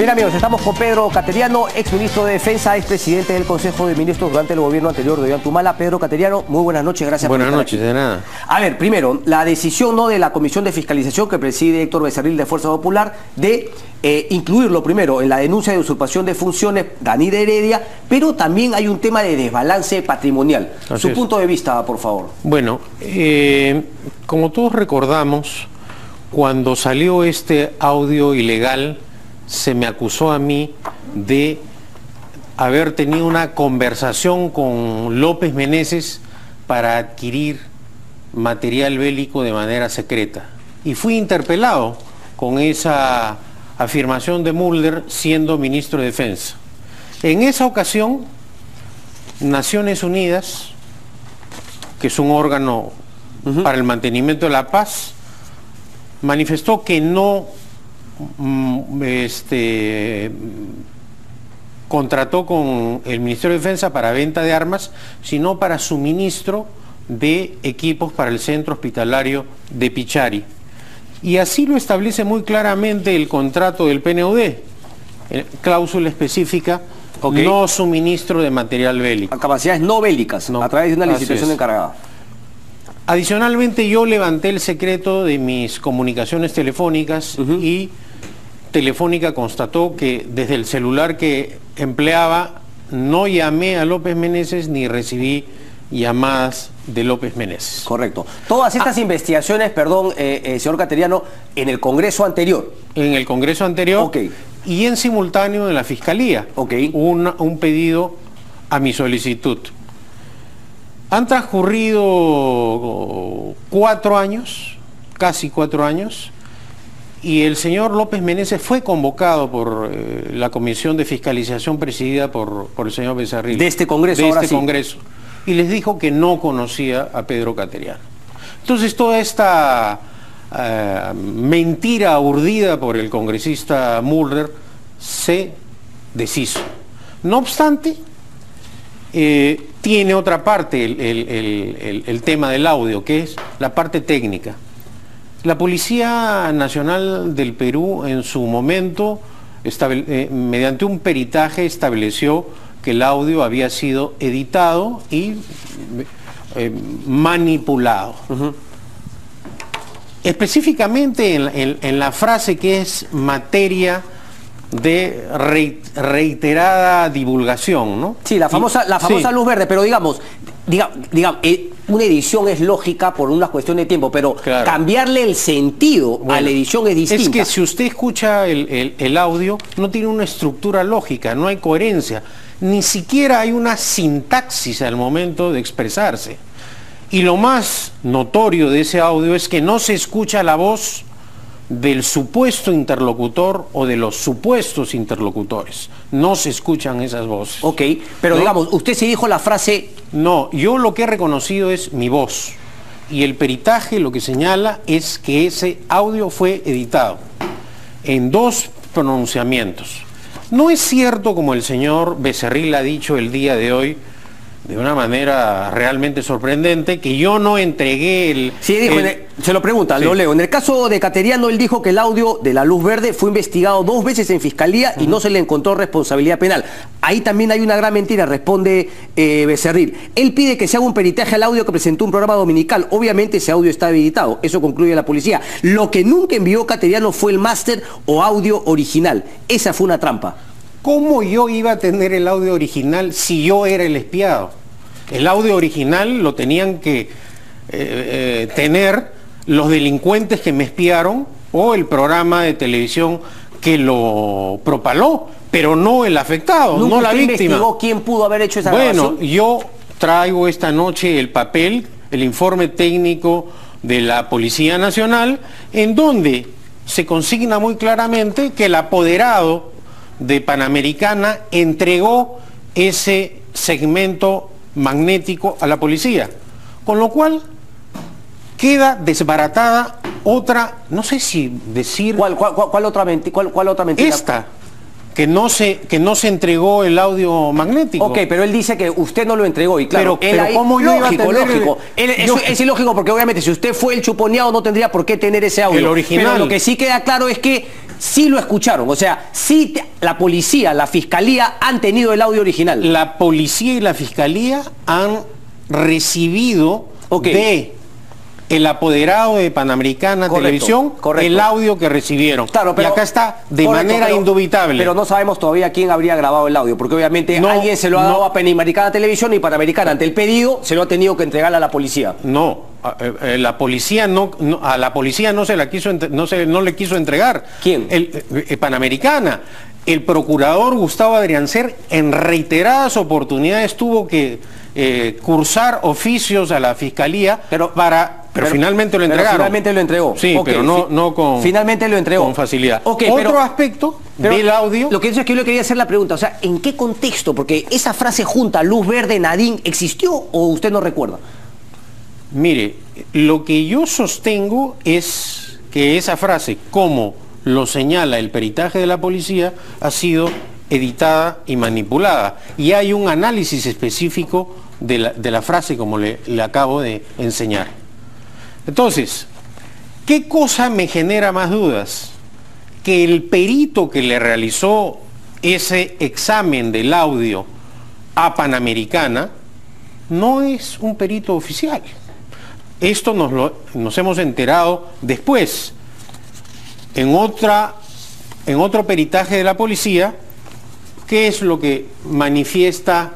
Bien, amigos, estamos con Pedro Cateriano, exministro de Defensa, expresidente del Consejo de Ministros durante el gobierno anterior de Ollantumala. Pedro Cateriano, muy buenas noches, gracias por estar aquí. Buenas noches, de nada. A ver, primero, la decisión de la Comisión de Fiscalización que preside Héctor Becerril de Fuerza Popular de incluirlo primero en la denuncia de usurpación de funciones, Dani de Heredia, pero también hay un tema de desbalance patrimonial. Su punto de vista, por favor. Bueno, como todos recordamos, cuando salió este audio ilegal, se me acusó a mí de haber tenido una conversación con López Meneses para adquirir material bélico de manera secreta. Y fui interpelado con esa afirmación de Mulder siendo ministro de Defensa. En esa ocasión, Naciones Unidas, que es un órgano para el mantenimiento de la paz, manifestó que no contrató con el Ministerio de Defensa para venta de armas, sino para suministro de equipos para el centro hospitalario de Pichari. Y así lo establece muy claramente el contrato del PNUD, cláusula específica, no suministro de material bélico. A capacidades no bélicas, a través de una licitación encargada. Adicionalmente, yo levanté el secreto de mis comunicaciones telefónicas y Telefónica constató que desde el celular que empleaba no llamé a López Meneses ni recibí llamadas de López Meneses. Correcto. Todas estas investigaciones, perdón, señor Cateriano, en el Congreso anterior. En el Congreso anterior y en simultáneo en la Fiscalía. Un pedido a mi solicitud. Han transcurrido 4 años, casi 4 años, y el señor López Meneses fue convocado por la Comisión de Fiscalización presidida por el señor Becerril. De este Congreso, Congreso. Y les dijo que no conocía a Pedro Cateriano. Entonces toda esta mentira urdida por el congresista Mulder se deshizo. No obstante, tiene otra parte el tema del audio, que es la parte técnica. La Policía Nacional del Perú en su momento, mediante un peritaje, estableció que el audio había sido editado y manipulado. Específicamente en la frase que es materia de reiterada divulgación, ¿no? Sí, la famosa luz verde, pero digamos, una edición es lógica por una cuestión de tiempo, pero cambiarle el sentido a la edición es distinta. Es que si usted escucha el audio, no tiene una estructura lógica, no hay coherencia, ni siquiera hay una sintaxis al momento de expresarse. Y lo más notorio de ese audio es que no se escucha la voz del supuesto interlocutor o de los supuestos interlocutores. No se escuchan esas voces. Pero ¿no? Digamos, usted sí dijo la frase... No, yo lo que he reconocido es mi voz. Y el peritaje lo que señala es que ese audio fue editado en 2 pronunciamientos. No es cierto, como el señor Becerril ha dicho el día de hoy, de una manera realmente sorprendente, que yo no entregué el... Sí, dijo, se lo pregunta, lo leo. En el caso de Cateriano, él dijo que el audio de la luz verde fue investigado 2 veces en Fiscalía y no se le encontró responsabilidad penal. Ahí también hay una gran mentira, responde Becerril. Él pide que se haga un peritaje al audio que presentó un programa dominical. Obviamente ese audio está habilitado, eso concluye la policía. Lo que nunca envió Cateriano fue el máster o audio original. Esa fue una trampa. ¿Cómo yo iba a tener el audio original si yo era el espiado? El audio original lo tenían que tener los delincuentes que me espiaron o el programa de televisión que lo propaló, pero no el afectado, no la víctima. ¿Investigó quién pudo haber hecho esa grabación? Bueno, yo traigo esta noche el papel, el informe técnico de la Policía Nacional, en donde se consigna muy claramente que el apoderado de Panamericana entregó ese segmento magnético a la policía, con lo cual queda desbaratada otra, no sé si decir... ¿Cuál otra mentira? Esta, que no se entregó el audio magnético. Pero él dice que usted no lo entregó y claro, pero ¿cómo yo iba a tener es ilógico porque obviamente si usted fue el chuponeado no tendría por qué tener ese audio. El original. Pero lo que sí queda claro es que sí lo escucharon, o sea, sí la policía, la fiscalía han tenido el audio original. La policía y la fiscalía han recibido de el apoderado de Panamericana Televisión el audio que recibieron. Claro, pero, y acá está de manera indubitable. Pero no sabemos todavía quién habría grabado el audio, porque obviamente alguien se lo ha dado a Panamericana Televisión y Panamericana ante el pedido se lo ha tenido que entregar a la policía. No, la policía a la policía no le quiso entregar. ¿Quién? Panamericana. El procurador Gustavo Adriancer en reiteradas oportunidades tuvo que cursar oficios a la fiscalía, pero finalmente lo entregaron. Finalmente lo entregó. Sí, pero no con, finalmente lo entregó con facilidad. Otro aspecto del audio. Lo que es que yo le quería hacer la pregunta, o sea, ¿en qué contexto? Porque esa frase junta, luz verde, Nadine, ¿existió o usted no recuerda? Mire, lo que yo sostengo es que esa frase, como lo señala el peritaje de la policía, ha sido editada y manipulada. Y hay un análisis específico de la frase, como le acabo de enseñar. Entonces, ¿qué cosa me genera más dudas? Que el perito que le realizó ese examen del audio a Panamericana no es un perito oficial. Esto nos hemos enterado después. En otro peritaje de la policía, ¿qué es lo que manifiesta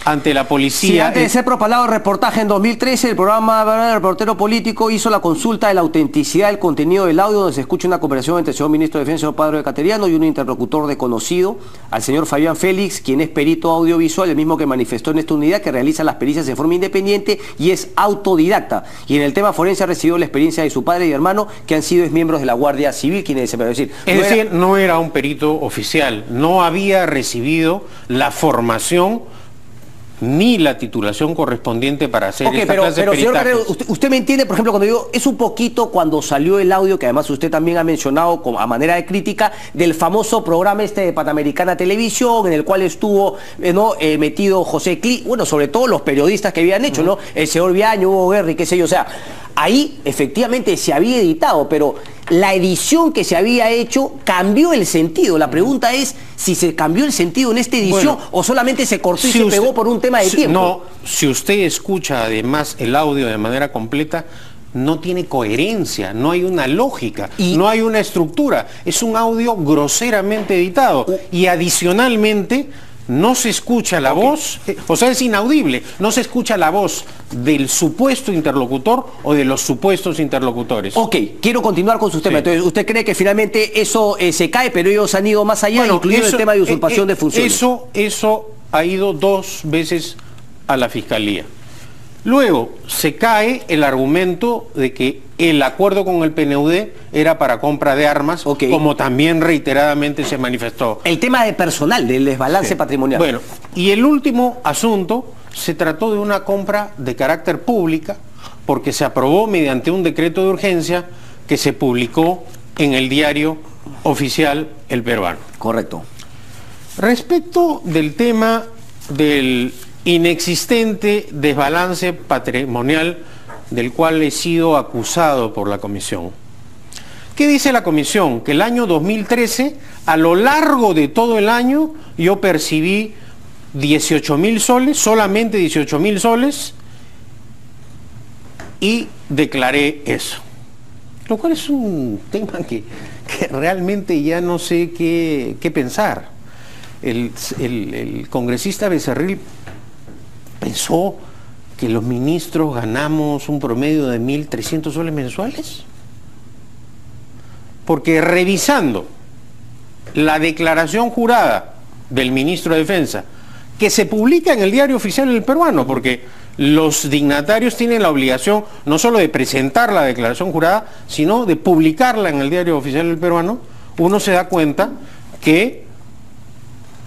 ante la policía? Sí, antes de ser propalado el reportaje en 2013, el programa Reportero Político hizo la consulta de la autenticidad del contenido del audio, donde se escucha una conversación entre el señor ministro de Defensa, señor Padre de Cateriano, y un interlocutor desconocido, al señor Fabián Félix, quien es perito audiovisual, el mismo que manifestó en esta unidad que realiza las pericias en forma independiente y es autodidacta. Y en el tema forense ha recibido la experiencia de su padre y hermano, que han sido miembros de la Guardia Civil, quienes se puede decir. No era un perito oficial, no había recibido la formación ni la titulación correspondiente para hacer esta clase de señor peritajes. Carrero, usted me entiende, por ejemplo, cuando digo, es un poquito cuando salió el audio, que además usted también ha mencionado a manera de crítica, del famoso programa de Panamericana Televisión, en el cual estuvo metido José Cli, bueno, sobre todo los periodistas que habían hecho, ¿no? El señor Viaño, Hugo Guerri, qué sé yo, o sea, ahí efectivamente se había editado, pero la edición que se había hecho cambió el sentido. La pregunta es si se cambió el sentido en esta edición o solamente se cortó y se pegó por un tema de tiempo. No, si usted escucha además el audio de manera completa, no tiene coherencia, no hay una lógica, no hay una estructura. Es un audio groseramente editado y adicionalmente no se escucha la voz, o sea, es inaudible, no se escucha la voz del supuesto interlocutor o de los supuestos interlocutores. Ok, quiero continuar con sus temas. Entonces, ¿usted cree que finalmente eso se cae, pero ellos han ido más allá, incluido el tema de usurpación de funciones? Eso ha ido 2 veces a la Fiscalía. Luego, se cae el argumento de que el acuerdo con el PNUD era para compra de armas, como también reiteradamente se manifestó. El tema de personal, del desbalance patrimonial. Bueno, y el último asunto, se trató de una compra de carácter pública, porque se aprobó mediante un decreto de urgencia que se publicó en el diario oficial El Peruano. Correcto. Respecto del tema del inexistente desbalance patrimonial del cual he sido acusado por la comisión. ¿Qué dice la comisión? Que el año 2013, a lo largo de todo el año, yo percibí 18.000 soles, solamente 18.000 soles, y declaré eso. Lo cual es un tema que realmente ya no sé qué pensar. El congresista Becerril pensó que los ministros ganamos un promedio de 1.300 soles mensuales. Porque revisando la declaración jurada del ministro de Defensa, que se publica en el diario oficial El Peruano, porque los dignatarios tienen la obligación no solo de presentar la declaración jurada, sino de publicarla en el diario oficial El Peruano, uno se da cuenta que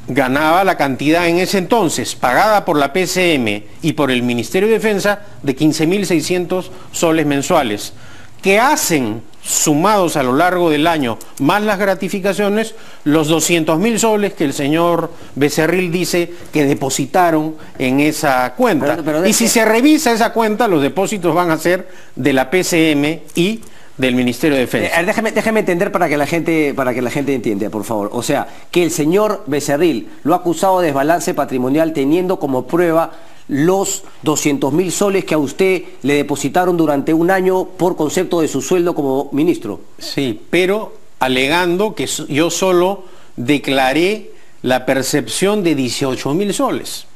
ganaba la cantidad en ese entonces, pagada por la PCM y por el Ministerio de Defensa, de 15.600 soles mensuales, que hacen, sumados a lo largo del año, más las gratificaciones, los 200.000 soles que el señor Becerril dice que depositaron en esa cuenta. Y si se revisa esa cuenta, los depósitos van a ser de la PCM y del Ministerio de Defensa. Déjeme entender para que la gente entienda, por favor. O sea, que el señor Becerril lo ha acusado de desbalance patrimonial teniendo como prueba los 200.000 soles que a usted le depositaron durante un año por concepto de su sueldo como ministro. Sí, pero alegando que yo solo declaré la percepción de 18.000 soles.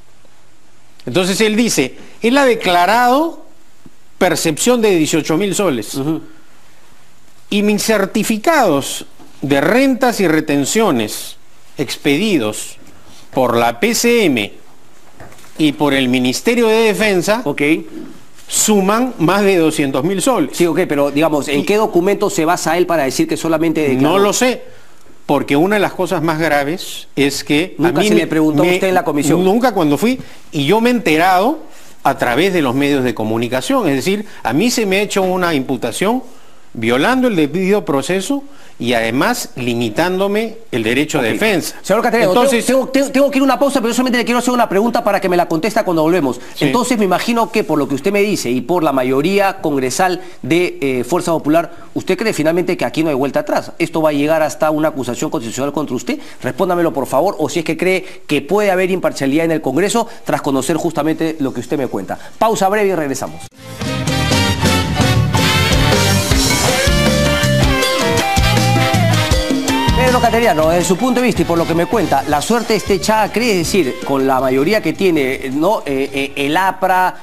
Entonces él dice, él ha declarado percepción de 18.000 soles. Y mis certificados de rentas y retenciones expedidos por la PCM y por el Ministerio de Defensa suman más de 200.000 soles. Sí, pero digamos, ¿en qué documento se basa él para decir que solamente declaró? No lo sé, porque una de las cosas más graves es que nunca se le preguntó a usted en la comisión. Nunca cuando fui, y yo me he enterado a través de los medios de comunicación, es decir, a mí se me ha hecho una imputación violando el debido proceso y además limitándome el derecho de defensa. Señor Cateriano, entonces, tengo que ir a una pausa, pero yo solamente le quiero hacer una pregunta para que me la conteste cuando volvemos. Sí. Entonces me imagino que por lo que usted me dice y por la mayoría congresal de Fuerza Popular, ¿usted cree finalmente que aquí no hay vuelta atrás? ¿Esto va a llegar hasta una acusación constitucional contra usted? Respóndamelo por favor, o si es que cree que puede haber imparcialidad en el Congreso tras conocer justamente lo que usted me cuenta. Pausa breve y regresamos. Pedro Cateriano, desde su punto de vista y por lo que me cuenta, la suerte está echada, ¿cree? Es decir, con la mayoría que tiene, ¿no? El APRA,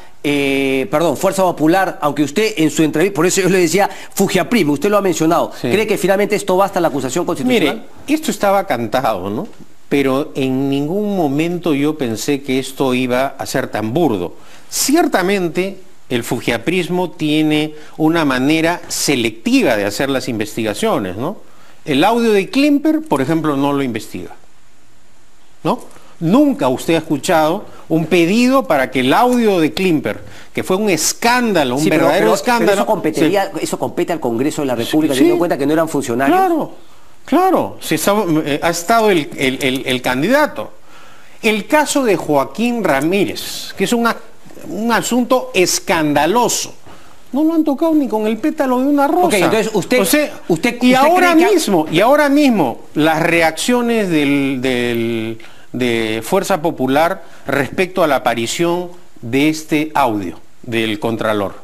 Fuerza Popular, aunque usted en su entrevista, por eso yo le decía Fujiaprim, usted lo ha mencionado, sí. ¿Cree que finalmente esto va hasta la acusación constitucional? Mire, esto estaba cantado, ¿no? Pero en ningún momento yo pensé que esto iba a ser tan burdo. Ciertamente el fujiaprismo tiene una manera selectiva de hacer las investigaciones, ¿no? El audio de Klimper, por ejemplo, no lo investiga, ¿no? Nunca usted ha escuchado un pedido para que el audio de Klimper, que fue un escándalo, un verdadero escándalo... Pero eso compete al Congreso de la República, teniendo en cuenta que no eran funcionarios. Claro, ha estado el candidato. El caso de Joaquín Ramírez, que es un asunto escandaloso, no lo han tocado ni con el pétalo de una rosa. Entonces usted y ahora mismo las reacciones de Fuerza Popular respecto a la aparición de este audio del Contralor,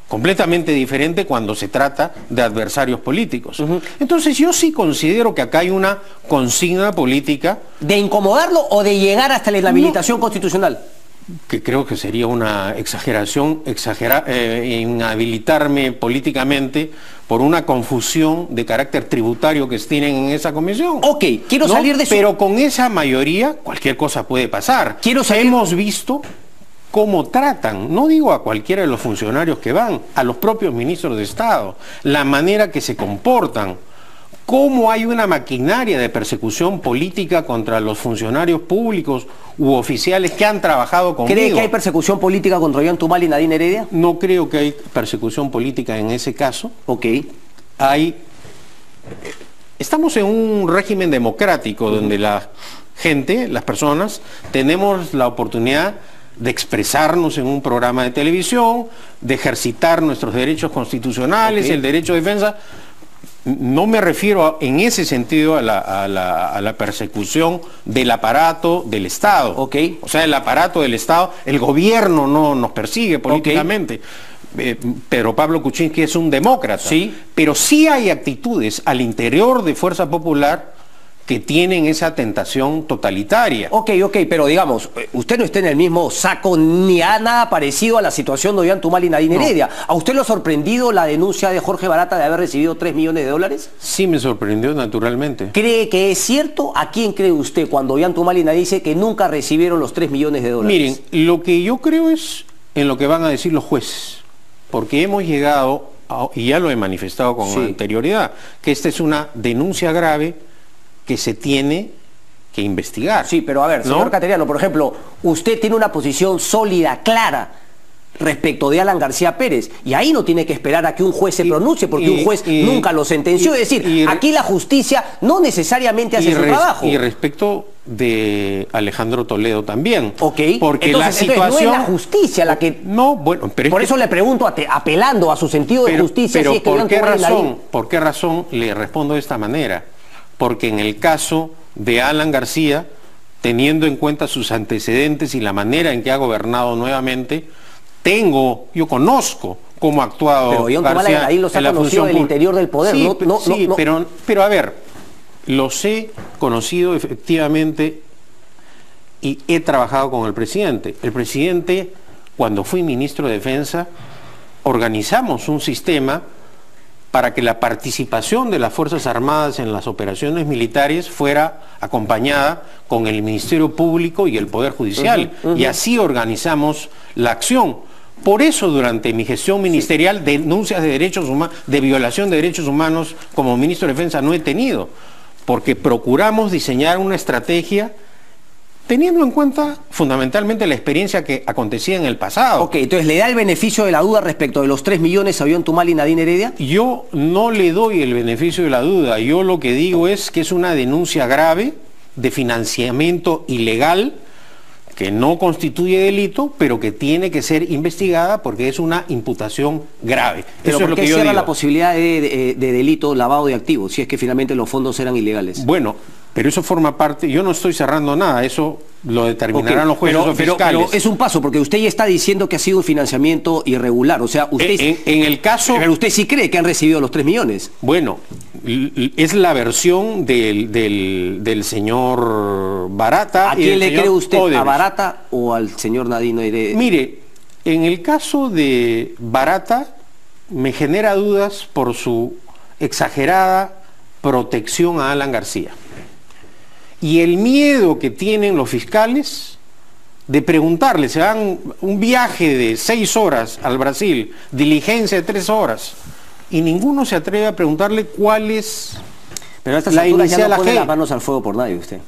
completamente diferente cuando se trata de adversarios políticos. Entonces yo sí considero que acá hay una consigna política. ¿De incomodarlo o de llegar hasta la inhabilitación constitucional? Que creo que sería una exageración inhabilitarme políticamente por una confusión de carácter tributario que tienen en esa comisión. Quiero salir de eso. Pero con esa mayoría cualquier cosa puede pasar. Hemos visto cómo tratan, no digo a cualquiera de los funcionarios que van, a los propios ministros de Estado, la manera que se comportan, cómo hay una maquinaria de persecución política contra los funcionarios públicos u oficiales que han trabajado conmigo. ¿Cree que hay persecución política contra Ollanta y Nadine Heredia? No creo que hay persecución política en ese caso. Estamos en un régimen democrático donde la gente, las personas, tenemos la oportunidad de expresarnos en un programa de televisión, de ejercitar nuestros derechos constitucionales, el derecho de defensa. No me refiero en ese sentido a la persecución del aparato del Estado. O sea, el aparato del Estado, el gobierno no nos persigue políticamente. Pedro Pablo Kuczynski es un demócrata. Pero sí hay actitudes al interior de Fuerza Popular que tienen esa tentación totalitaria. Pero digamos, usted no está en el mismo saco ni a nada parecido a la situación de Ollanta y Nadine Heredia. ¿A usted lo ha sorprendido la denuncia de Jorge Barata de haber recibido 3 millones de dólares? Sí, me sorprendió naturalmente. ¿Cree que es cierto? ¿A quién cree usted cuando Ollanta y Nadine dice que nunca recibieron los 3 millones de dólares? Miren, lo que yo creo es en lo que van a decir los jueces, porque hemos llegado, y ya lo he manifestado con anterioridad, que esta es una denuncia grave que se tiene que investigar. Pero a ver, señor Cateriano, por ejemplo, usted tiene una posición sólida, clara, respecto de Alan García Pérez. Y ahí no tiene que esperar a que un juez se pronuncie, porque un juez nunca lo sentenció. Es decir, aquí la justicia no necesariamente hace su trabajo. Y respecto de Alejandro Toledo también. Ok, porque entonces, la situación... no es la justicia la que... No, bueno, pero por eso le pregunto, apelando a su sentido de justicia... Pero si es que ¿por qué razón le respondo de esta manera? Porque en el caso de Alan García, teniendo en cuenta sus antecedentes y la manera en que ha gobernado nuevamente, yo conozco cómo ha actuado pero García ahí los ha conocido del interior del poder. Sí, no. Pero a ver, los he conocido efectivamente y he trabajado con el presidente. El presidente, cuando fui ministro de Defensa, organizamos un sistema para que la participación de las Fuerzas Armadas en las operaciones militares fuera acompañada con el Ministerio Público y el Poder Judicial. Y así organizamos la acción. Por eso, durante mi gestión ministerial, denuncias de derechos humanos, de violación de derechos humanos como ministro de Defensa no he tenido, porque procuramos diseñar una estrategia teniendo en cuenta fundamentalmente la experiencia que acontecía en el pasado. Ok, entonces ¿le da el beneficio de la duda respecto de los 3 millones a Ollanta Humala y Nadine Heredia? Yo no le doy el beneficio de la duda. Yo lo que digo es que es una denuncia grave de financiamiento ilegal que no constituye delito, pero que tiene que ser investigada porque es una imputación grave. Pero eso es lo que yo cierra digo. La posibilidad de delito, lavado de activos, si es que finalmente los fondos eran ilegales? Bueno, pero eso forma parte, yo no estoy cerrando nada, eso lo determinarán los jueces o fiscales. Pero es un paso, porque usted ya está diciendo que ha sido un financiamiento irregular, o sea, usted... En el caso... Pero usted sí cree que han recibido los 3 millones. Bueno, es la versión del señor Barata. ¿A quién le cree usted? Odebrecht. ¿A Barata o al señor Nadine Heredia? Mire, en el caso de Barata, me genera dudas por su exagerada protección a Alan García. Y el miedo que tienen los fiscales de preguntarle, se dan un viaje de 6 horas al Brasil, diligencia de 3 horas, y ninguno se atreve a preguntarle cuál es pero a estas la alturas inicial ya no pone G. las manos al fuego por nadie usted.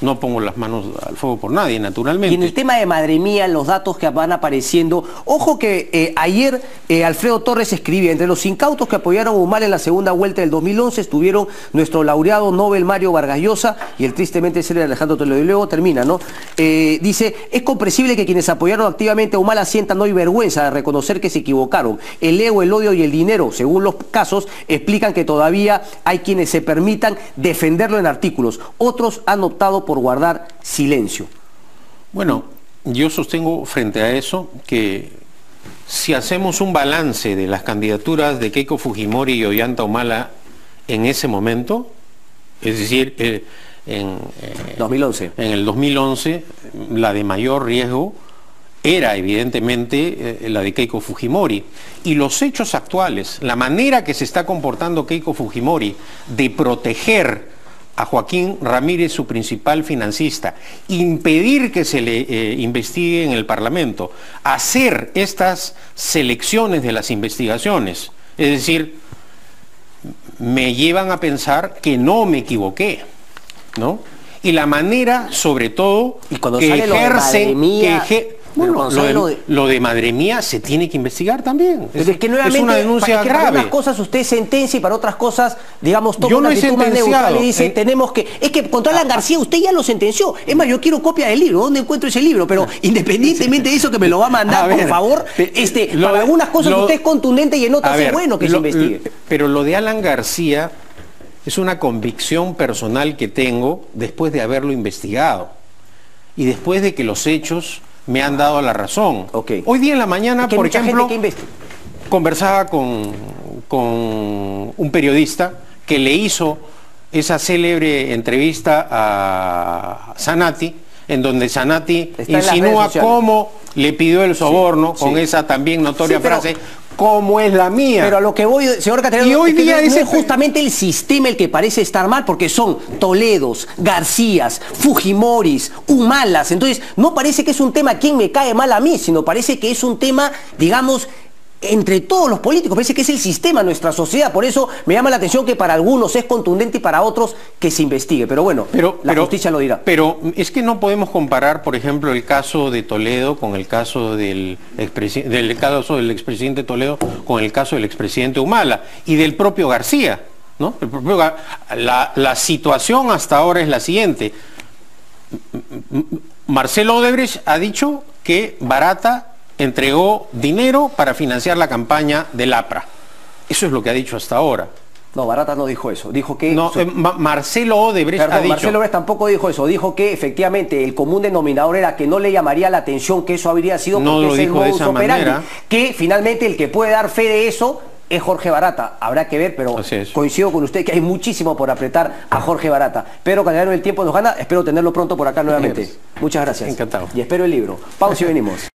No pongo las manos al fuego por nadie, naturalmente. Y en el tema de Madre Mía, los datos que van apareciendo, ojo que ayer Alfredo Torres escribía, entre los incautos que apoyaron a Humala en la segunda vuelta del 2011 estuvieron nuestro laureado Nobel Mario Vargas Llosa y el tristemente célebre Alejandro Toledo. Y luego termina, ¿no? Dice, es comprensible que quienes apoyaron activamente a Humala sientan hoy vergüenza de reconocer que se equivocaron. El ego, el odio y el dinero, según los casos, explican que todavía hay quienes se permitan defenderlo en artículos. Otros han optado por guardar silencio. Bueno, yo sostengo frente a eso que si hacemos un balance de las candidaturas de Keiko Fujimori y Ollanta Humala en ese momento, es decir, en 2011. En el 2011, la de mayor riesgo era evidentemente la de Keiko Fujimori. Y los hechos actuales, la manera que se está comportando Keiko Fujimori de proteger a Joaquín Ramírez, su principal financista, impedir que se le investigue en el Parlamento, hacer estas selecciones de las investigaciones, es decir, me llevan a pensar que no me equivoqué, ¿no? Y la manera, sobre todo, y cuando que sale ejercen... Bueno, lo de Madre Mía se tiene que investigar también. Es que nuevamente, es una denuncia grave. Para unas cosas usted sentencia y para otras cosas, digamos, toma una actitud más neutral y dice, tenemos que... Es que contra Alan García usted ya lo sentenció. Es más, yo quiero copia del libro. ¿Dónde encuentro ese libro? Pero independientemente de eso, que me lo va a mandar, por favor, para algunas cosas usted es contundente y en otras es bueno que se investigue. Pero lo de Alan García es una convicción personal que tengo después de haberlo investigado y después de que los hechos me han dado la razón. Okay. Hoy día en la mañana, por ejemplo, conversaba con un periodista que le hizo esa célebre entrevista a Zanatti, en donde Zanatti insinúa cómo le pidió el soborno, con esa también notoria frase, ¿cómo es la mía? Pero a lo que voy, señor Caterino, y hoy día es justamente el sistema el que parece estar mal, porque son Toledos, Garcías, Fujimoris, Humalas. Entonces, no parece que es un tema quién me cae mal a mí, sino parece que es un tema, digamos, entre todos los políticos, parece que es el sistema, nuestra sociedad, por eso me llama la atención que para algunos es contundente y para otros que se investigue, pero bueno, la justicia lo dirá. Pero es que no podemos comparar, por ejemplo, el caso de Toledo con el caso del expresidente Toledo con el caso del expresidente Humala y del propio García, ¿no? La situación hasta ahora es la siguiente. Marcelo Odebrecht ha dicho que Barata entregó dinero para financiar la campaña del APRA. Eso es lo que ha dicho hasta ahora. No, Barata no dijo eso. Dijo que... No, Marcelo Odebrecht ha dicho... Marcelo Odebrecht tampoco dijo eso. Dijo que efectivamente el común denominador era que no le llamaría la atención que eso habría sido porque no es el modus operandi. Que finalmente el que puede dar fe de eso es Jorge Barata. Habrá que ver, pero coincido con usted que hay muchísimo por apretar a Jorge Barata. Pero Calderano, el tiempo nos gana. Espero tenerlo pronto por acá nuevamente. Muchas gracias. Encantado. Y espero el libro. Pausa y venimos.